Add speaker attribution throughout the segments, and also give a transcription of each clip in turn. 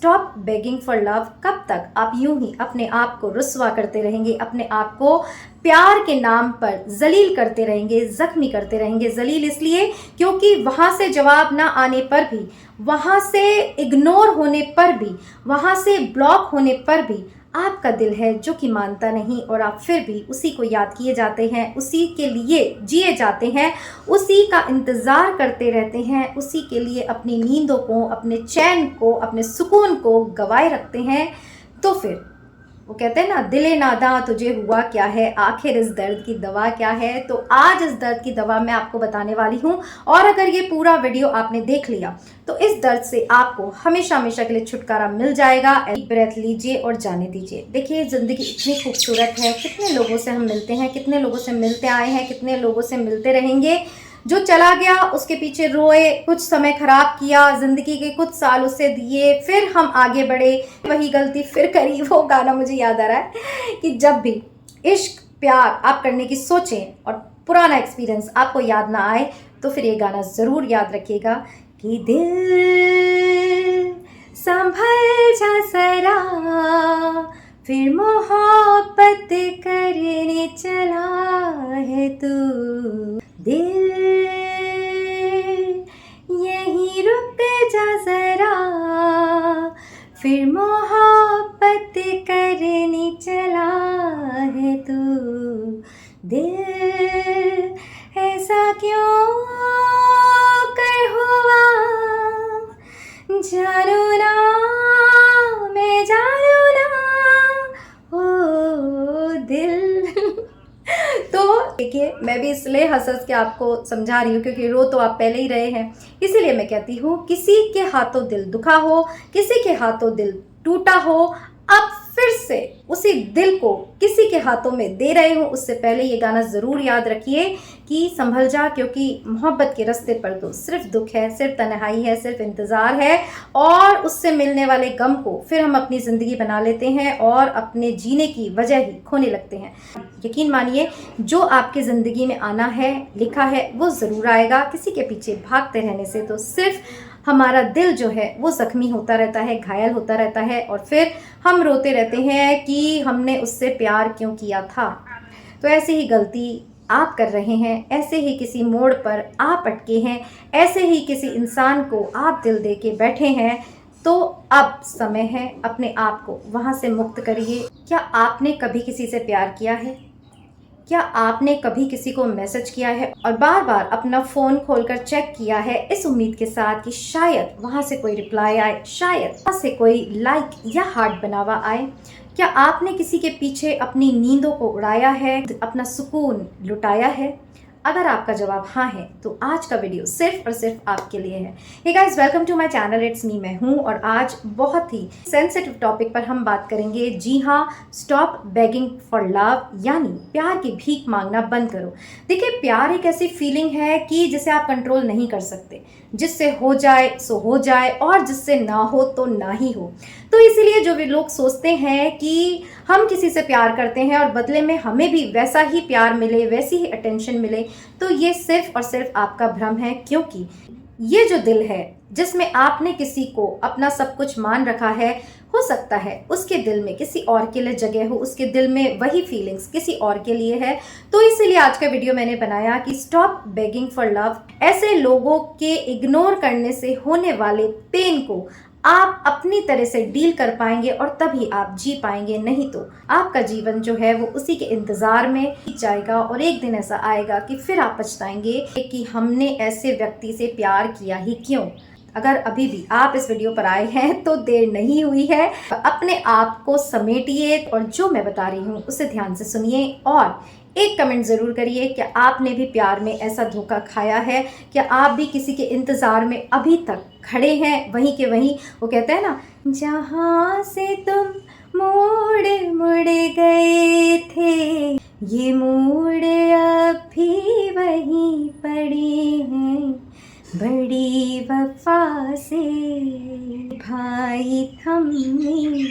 Speaker 1: Stop begging for love. कब तक आप यूं ही अपने आप को रुस्वा करते रहेंगे, अपने आप को प्यार के नाम पर जलील करते रहेंगे, जख्मी करते रहेंगे। जलील इसलिए क्योंकि वहां से जवाब ना आने पर भी, वहां से इग्नोर होने पर भी, वहां से ब्लॉक होने पर भी आपका दिल है जो कि मानता नहीं, और आप फिर भी उसी को याद किए जाते हैं, उसी के लिए जिए जाते हैं, उसी का इंतज़ार करते रहते हैं, उसी के लिए अपनी नींदों को, अपने चैन को, अपने सुकून को गंवाए रखते हैं। तो फिर वो कहते हैं ना, दिले नादा तुझे हुआ क्या है, आखिर इस दर्द की दवा क्या है। तो आज इस दर्द की दवा मैं आपको बताने वाली हूँ, और अगर ये पूरा वीडियो आपने देख लिया तो इस दर्द से आपको हमेशा हमेशा के लिए छुटकारा मिल जाएगा। एक ब्रेथ लीजिए और जाने दीजिए। देखिए, ज़िंदगी इतनी खूबसूरत है, कितने लोगों से हम मिलते हैं, कितने लोगों से मिलते आए हैं, कितने लोगों से मिलते रहेंगे। जो चला गया उसके पीछे रोए, कुछ समय खराब किया, जिंदगी के कुछ साल उससे दिए, फिर हम आगे बढ़े, वही गलती फिर करी। वो गाना मुझे याद आ रहा है कि जब भी इश्क प्यार आप करने की सोचें और पुराना एक्सपीरियंस आपको याद ना आए तो फिर ये गाना ज़रूर याद रखिएगा कि दिल संभल जा जरा, फिर मोहब्बत करने चला है तू। दिल यहीं रुक जा जरा, फिर मोहब्बत करने चला है तू। दिल ऐसा क्यों कर हुआ, जानू ना मैं जानू ना, ओ दिल। तो देखिए, मैं भी इसलिए हंस हंस के आपको समझा रही हूँ क्योंकि रो तो आप पहले ही रहे हैं। इसीलिए मैं कहती हूँ, किसी के हाथों दिल दुखा हो, किसी के हाथों दिल टूटा हो, आप फिर से उसी दिल को किसी के हाथों में दे रहे हो, उससे पहले ये गाना ज़रूर याद रखिए कि संभल जा, क्योंकि मोहब्बत के रास्ते पर तो सिर्फ दुख है, सिर्फ तन्हाई है, सिर्फ इंतज़ार है, और उससे मिलने वाले गम को फिर हम अपनी ज़िंदगी बना लेते हैं और अपने जीने की वजह ही खोने लगते हैं। यकीन मानिए, जो आपकी ज़िंदगी में आना है, लिखा है, वो ज़रूर आएगा। किसी के पीछे भागते रहने से तो सिर्फ हमारा दिल जो है वो ज़ख्मी होता रहता है, घायल होता रहता है, और फिर हम रोते रहते हैं कि हमने उससे प्यार क्यों किया था। तो ऐसे ही गलती आप कर रहे हैं, ऐसे ही किसी मोड़ पर आप अटके हैं, ऐसे ही किसी इंसान को आप दिल दे के बैठे हैं। तो अब समय है, अपने आप को वहाँ से मुक्त करिए। क्या आपने कभी किसी से प्यार किया है? क्या आपने कभी किसी को मैसेज किया है और बार बार अपना फ़ोन खोलकर चेक किया है इस उम्मीद के साथ कि शायद वहाँ से कोई रिप्लाई आए, शायद वहाँ से कोई लाइक या हार्ट बना हुआ आए? क्या आपने किसी के पीछे अपनी नींदों को उड़ाया है, अपना सुकून लुटाया है? अगर आपका जवाब हाँ है तो आज का वीडियो सिर्फ और सिर्फ आपके लिए है। Hey guys, welcome to my channel, it's me, मैं हूँ, और आज बहुत ही सेंसिटिव टॉपिक पर हम बात करेंगे। जी हाँ, स्टॉप बेगिंग फॉर लव, यानी प्यार की भीख मांगना बंद करो। देखिए, प्यार एक ऐसी फीलिंग है कि जिसे आप कंट्रोल नहीं कर सकते, जिससे हो जाए सो हो जाए और जिससे ना हो तो ना ही हो। तो इसीलिए जो भी लोग सोचते हैं कि हम किसी से प्यार करते हैं और बदले में हमें भी वैसा ही प्यार मिले, वैसी ही अटेंशन मिले, तो ये सिर्फ और सिर्फ आपका भ्रम है। क्योंकि ये जो दिल है जिसमें आपने किसी को अपना सब कुछ मान रखा है, हो सकता है उसके दिल में किसी और के लिए जगह हो, उसके दिल में वही फीलिंग्स किसी और के लिए है। तो इसीलिए आज का वीडियो मैंने बनाया कि स्टॉप बेगिंग फॉर लव। ऐसे लोगों के इग्नोर करने से होने वाले पेन को आप अपनी तरह से डील कर पाएंगे और तभी आप जी पाएंगे, नहीं तो आपका जीवन जो है वो उसी के इंतज़ार में बीत जाएगा, और एक दिन ऐसा आएगा कि फिर आप पछताएंगे कि हमने ऐसे व्यक्ति से प्यार किया ही क्यों। अगर अभी भी आप इस वीडियो पर आए हैं तो देर नहीं हुई है, अपने आप को समेटिए और जो मैं बता रही हूँ उसे ध्यान से सुनिए, और एक कमेंट ज़रूर करिए कि आपने भी प्यार में ऐसा धोखा खाया है। क्या आप भी किसी के इंतज़ार में अभी तक खड़े हैं वहीं के वहीं? वो कहते हैं ना, जहाँ से तुम मुड़ मुड़ गए थे, ये मोड़ अब भी वहीं पड़े हैं, बड़ी वफा से भाई हमने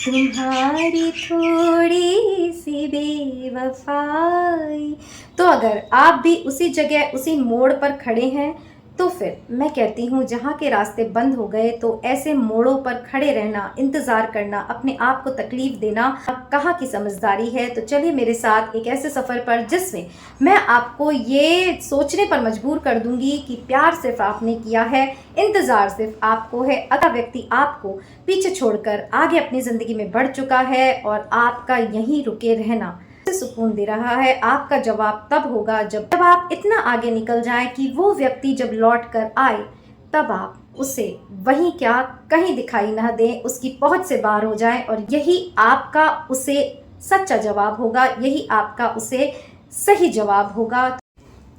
Speaker 1: तुम्हारी थोड़ी सी बेवफाई। तो अगर आप भी उसी जगह उसी मोड़ पर खड़े हैं तो फिर मैं कहती हूँ जहाँ के रास्ते बंद हो गए तो ऐसे मोड़ों पर खड़े रहना, इंतज़ार करना, अपने आप को तकलीफ देना कहाँ की समझदारी है। तो चलिए मेरे साथ एक ऐसे सफ़र पर जिसमें मैं आपको ये सोचने पर मजबूर कर दूंगी कि प्यार सिर्फ आपने किया है, इंतज़ार सिर्फ आपको है, अगला व्यक्ति आपको पीछे छोड़कर आगे अपनी ज़िंदगी में बढ़ चुका है और आपका यहीं रुके रहना सुकून दे रहा है। आपका जवाब तब होगा जब आप इतना आगे निकल जाएं कि वो व्यक्ति जब लौट कर आए तब आप उसे वहीं क्या कहीं दिखाई ना दें, उसकी पहुंच से बाहर हो जाएं और यही आपका उसे सच्चा जवाब होगा, यही आपका उसे सही जवाब होगा।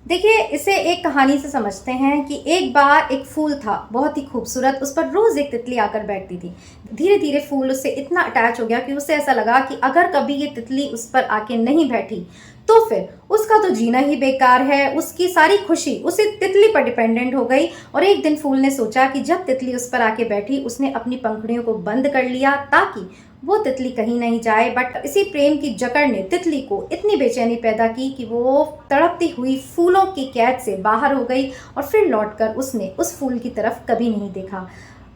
Speaker 1: देखिए इसे एक कहानी से समझते हैं कि एक बार एक फूल था बहुत ही खूबसूरत, उस पर रोज एक तितली आकर बैठती थी। धीरे धीरे फूल उससे इतना अटैच हो गया कि उसे ऐसा लगा कि अगर कभी ये तितली उस पर आके नहीं बैठी तो फिर उसका तो जीना ही बेकार है, उसकी सारी खुशी उसी तितली पर डिपेंडेंट हो गई। और एक दिन फूल ने सोचा कि जब तितली उस पर आके बैठी उसने अपनी पंखुड़ियों को बंद कर लिया ताकि वो तितली कहीं नहीं जाए। बट इसी प्रेम की जकड़ ने तितली को इतनी बेचैनी पैदा की कि वो तड़पती हुई फूलों की कैद से बाहर हो गई और फिर लौटकर उसने उस फूल की तरफ कभी नहीं देखा।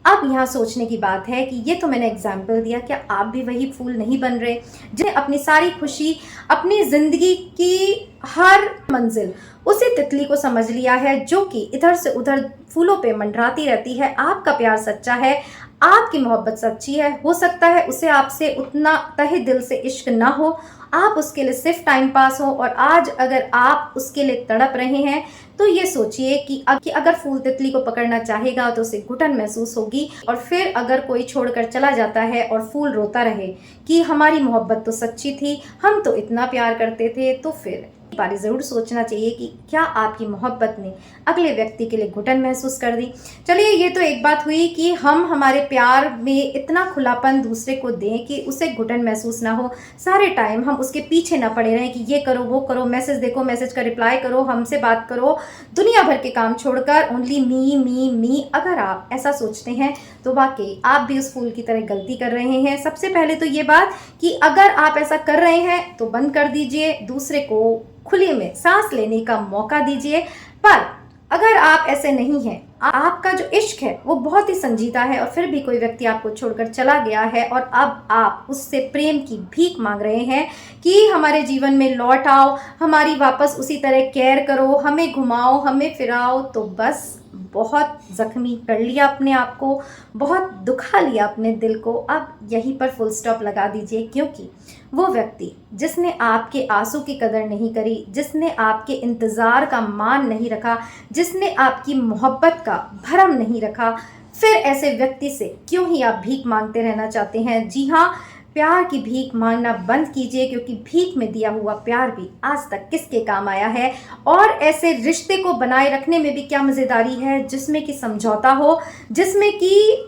Speaker 1: अब यहाँ सोचने की बात है कि ये तो मैंने एग्जाम्पल दिया, क्या आप भी वही फूल नहीं बन रहे जिन्हें अपनी सारी खुशी, अपनी जिंदगी की हर मंजिल उसी तितली को समझ लिया है जो कि इधर से उधर फूलों पे मंडराती रहती है। आपका प्यार सच्चा है, आपकी मोहब्बत सच्ची है, हो सकता है उसे आपसे उतना तहे दिल से इश्क ना हो, आप उसके लिए सिर्फ टाइम पास हो। और आज अगर आप उसके लिए तड़प रहे हैं तो ये सोचिए कि अगर फूल तितली को पकड़ना चाहेगा तो उसे घुटन महसूस होगी। और फिर अगर कोई छोड़कर चला जाता है और फूल रोता रहे कि हमारी मोहब्बत तो सच्ची थी, हम तो इतना प्यार करते थे, तो फिर एक बार ज़रूर सोचना चाहिए कि क्या आपकी मोहब्बत ने अगले व्यक्ति के लिए घुटन महसूस कर दी। चलिए ये तो एक बात हुई कि हम हमारे प्यार में इतना खुलापन दूसरे को दें कि उसे घुटन महसूस ना हो, सारे टाइम हम उसके पीछे ना पड़े रहें कि ये करो वो करो, मैसेज देखो, मैसेज का रिप्लाई करो, हमसे बात करो, दुनिया भर के काम छोड़कर ओनली मी मी मी। अगर आप ऐसा सोचते हैं तो वाकई आप भी उस फूल की तरह गलती कर रहे हैं। सबसे पहले तो ये बात कि अगर आप ऐसा कर रहे हैं तो बंद कर दीजिए, दूसरे को खुले में सांस लेने का मौका दीजिए। पर अगर आप ऐसे नहीं हैं, आपका जो इश्क है वो बहुत ही संजीदा है और फिर भी कोई व्यक्ति आपको छोड़कर चला गया है और अब आप उससे प्रेम की भीख मांग रहे हैं कि हमारे जीवन में लौट आओ, हमारी वापस उसी तरह केयर करो, हमें घुमाओ, हमें फिराओ, तो बस बहुत जख्मी कर लिया अपने आप को, बहुत दुखा लिया अपने दिल को। अब यहीं पर फुल स्टॉप लगा दीजिए, क्योंकि वो व्यक्ति जिसने आपके आंसू की कदर नहीं करी, जिसने आपके इंतज़ार का मान नहीं रखा, जिसने आपकी मोहब्बत का भरम नहीं रखा, फिर ऐसे व्यक्ति से क्यों ही आप भीख मांगते रहना चाहते हैं। जी हाँ, प्यार की भीख मांगना बंद कीजिए, क्योंकि भीख में दिया हुआ प्यार भी आज तक किसके काम आया है। और ऐसे रिश्ते को बनाए रखने में भी क्या मज़ेदारी है जिसमें कि समझौता हो, जिसमें कि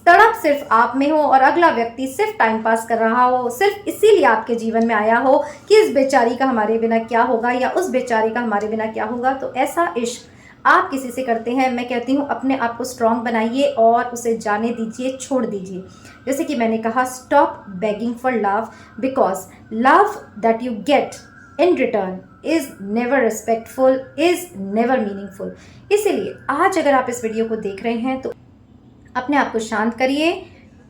Speaker 1: तड़प सिर्फ आप में हो और अगला व्यक्ति सिर्फ टाइम पास कर रहा हो, सिर्फ इसीलिए आपके जीवन में आया हो कि इस बेचारी का हमारे बिना क्या होगा या उस बेचारी का हमारे बिना क्या होगा। तो ऐसा इश्क आप किसी से करते हैं, मैं कहती हूँ अपने आप को स्ट्रांग बनाइए और उसे जाने दीजिए, छोड़ दीजिए। जैसे कि मैंने कहा, stop begging for love, because love that you get in return is never respectful, is never meaningful. इसीलिए आज अगर आप इस वीडियो को देख रहे हैं तो अपने आप को शांत करिए,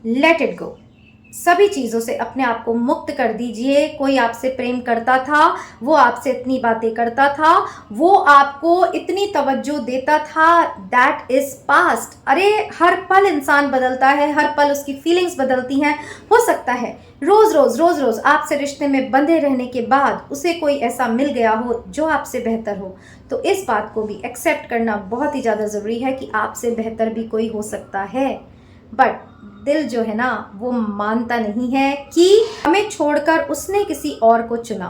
Speaker 1: लेट इट गो, सभी चीज़ों से अपने आप को मुक्त कर दीजिए। कोई आपसे प्रेम करता था, वो आपसे इतनी बातें करता था, वो आपको इतनी तवज्जो देता था, दैट इज़ पास्ट। अरे हर पल इंसान बदलता है, हर पल उसकी फीलिंग्स बदलती हैं। हो सकता है रोज़ रोज़ आपसे रिश्ते में बंधे रहने के बाद उसे कोई ऐसा मिल गया हो जो आपसे बेहतर हो, तो इस बात को भी एक्सेप्ट करना बहुत ही ज़्यादा ज़रूरी है कि आपसे बेहतर भी कोई हो सकता है। बट दिल जो है ना वो मानता नहीं है कि हमें छोड़कर उसने किसी और को चुना।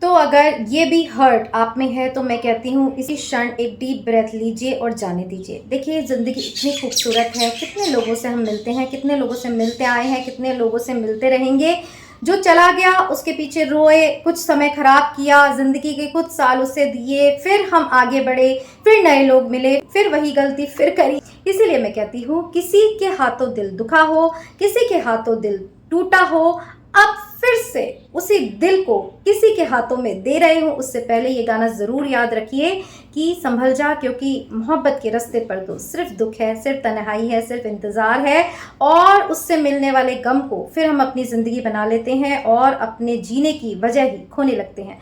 Speaker 1: तो अगर ये भी हर्ट आप में है तो मैं कहती हूँ इसी क्षण एक डीप ब्रेथ लीजिए और जाने दीजिए। देखिए ज़िंदगी इतनी खूबसूरत है, कितने लोगों से हम मिलते हैं, कितने लोगों से मिलते आए हैं, कितने लोगों से मिलते रहेंगे। जो चला गया उसके पीछे रोए, कुछ समय खराब किया, ज़िंदगी के कुछ साल उसे दिए, फिर हम आगे बढ़े, फिर नए लोग मिले, फिर वही गलती फिर करी। इसीलिए मैं कहती हूँ किसी के हाथों दिल दुखा हो, किसी के हाथों दिल टूटा हो, अब फिर से उसी दिल को किसी के हाथों में दे रहे हो, उससे पहले ये गाना ज़रूर याद रखिए कि संभल जा, क्योंकि मोहब्बत के रास्ते पर तो सिर्फ दुख है, सिर्फ तन्हाई है, सिर्फ इंतज़ार है, और उससे मिलने वाले गम को फिर हम अपनी ज़िंदगी बना लेते हैं और अपने जीने की वजह ही खोने लगते हैं।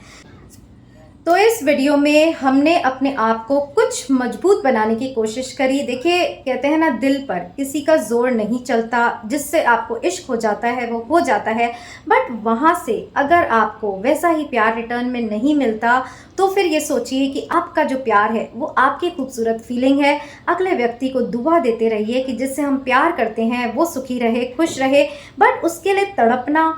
Speaker 1: तो इस वीडियो में हमने अपने आप को कुछ मजबूत बनाने की कोशिश करी। देखिए, कहते हैं ना, दिल पर किसी का जोर नहीं चलता, जिससे आपको इश्क हो जाता है वो हो जाता है, बट वहाँ से अगर आपको वैसा ही प्यार रिटर्न में नहीं मिलता तो फिर ये सोचिए कि आपका जो प्यार है वो आपकी खूबसूरत फीलिंग है। अगले व्यक्ति को दुआ देते रहिए कि जिससे हम प्यार करते हैं वो सुखी रहे, खुश रहे, बट उसके लिए तड़पना,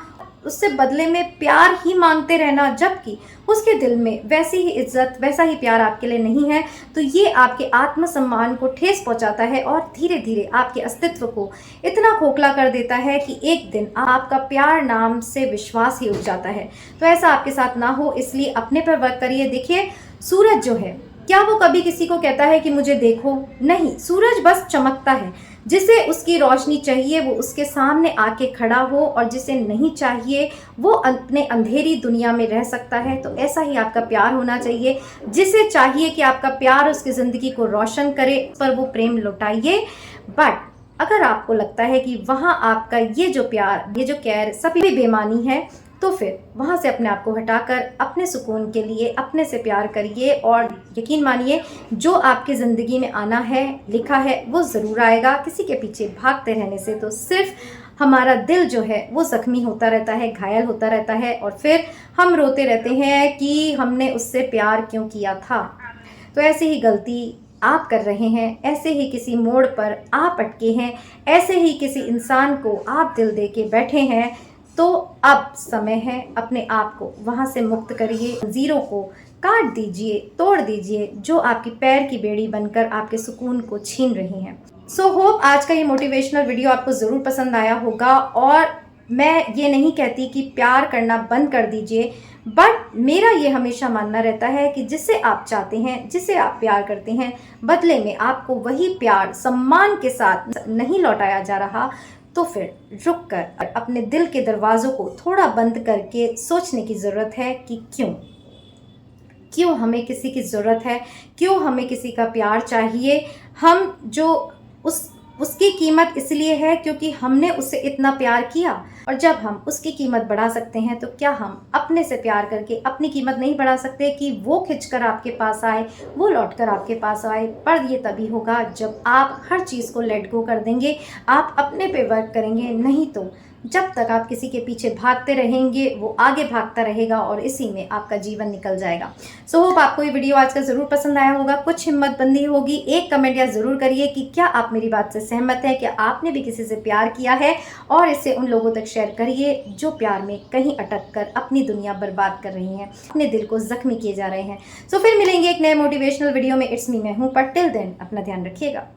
Speaker 1: उससे बदले में प्यार ही मांगते रहना, जबकि उसके दिल में वैसी ही इज्जत, वैसा ही प्यार आपके लिए नहीं है, तो ये आपके आत्मसम्मान को ठेस पहुंचाता है और धीरे धीरे आपके अस्तित्व को इतना खोखला कर देता है कि एक दिन आपका प्यार नाम से विश्वास ही उठ जाता है। तो ऐसा आपके साथ ना हो, इसलिए अपने पर वर्क करिए। देखिए, सूरज जो है, क्या वो कभी किसी को कहता है कि मुझे देखो? नहीं, सूरज बस चमकता है। जिसे उसकी रोशनी चाहिए वो उसके सामने आके खड़ा हो, और जिसे नहीं चाहिए वो अपने अंधेरी दुनिया में रह सकता है। तो ऐसा ही आपका प्यार होना चाहिए। जिसे चाहिए कि आपका प्यार उसकी ज़िंदगी को रोशन करे, पर वो प्रेम लौटाइए। बट अगर आपको लगता है कि वहाँ आपका ये जो प्यार, ये जो केयर सभी बेमानी है, तो फिर वहाँ से अपने आप को हटाकर अपने सुकून के लिए अपने से प्यार करिए, और यकीन मानिए जो आपकी ज़िंदगी में आना है, लिखा है, वो ज़रूर आएगा। किसी के पीछे भागते रहने से तो सिर्फ हमारा दिल जो है वो ज़ख्मी होता रहता है, घायल होता रहता है, और फिर हम रोते रहते हैं कि हमने उससे प्यार क्यों किया था। तो ऐसी ही गलती आप कर रहे हैं, ऐसे ही किसी मोड़ पर आप अटके हैं, ऐसे ही किसी इंसान को आप दिल दे के बैठे हैं। तो अब समय है, अपने आप को वहाँ से मुक्त करिए, ज़ीरो को काट दीजिए, तोड़ दीजिए, जो आपकी पैर की बेड़ी बनकर आपके सुकून को छीन रही हैं। सो होप आज का ये मोटिवेशनल वीडियो आपको ज़रूर पसंद आया होगा। और मैं ये नहीं कहती कि प्यार करना बंद कर दीजिए, बट मेरा ये हमेशा मानना रहता है कि जिसे आप चाहते हैं, जिसे आप प्यार करते हैं, बदले में आपको वही प्यार सम्मान के साथ नहीं लौटाया जा रहा, तो फिर रुक कर अपने दिल के दरवाज़ों को थोड़ा बंद करके सोचने की ज़रूरत है कि क्यों हमें किसी की ज़रूरत है, क्यों हमें किसी का प्यार चाहिए। हम जो उसकी कीमत इसलिए है क्योंकि हमने उससे इतना प्यार किया, और जब हम उसकी कीमत बढ़ा सकते हैं तो क्या हम अपने से प्यार करके अपनी कीमत नहीं बढ़ा सकते कि वो खिंचकर आपके पास आए, वो लौटकर आपके पास आए। पर ये तभी होगा जब आप हर चीज़ को लेट गो कर देंगे, आप अपने पे वर्क करेंगे। नहीं तो जब तक आप किसी के पीछे भागते रहेंगे वो आगे भागता रहेगा, और इसी में आपका जीवन निकल जाएगा। सो होप आपको ये वीडियो आज का ज़रूर पसंद आया होगा, कुछ हिम्मत बंदी होगी। एक कमेंट या ज़रूर करिए कि क्या आप मेरी बात से सहमत हैं, क्या आपने भी किसी से प्यार किया है, और इसे उन लोगों तक शेयर करिए जो प्यार में कहीं अटक कर अपनी दुनिया बर्बाद कर रही हैं, अपने दिल को ज़ख्मी किए जा रहे हैं। सो फिर मिलेंगे एक नए मोटिवेशनल वीडियो में। इट्स मी, मैं हूँ, पर टिल देन अपना ध्यान रखिएगा।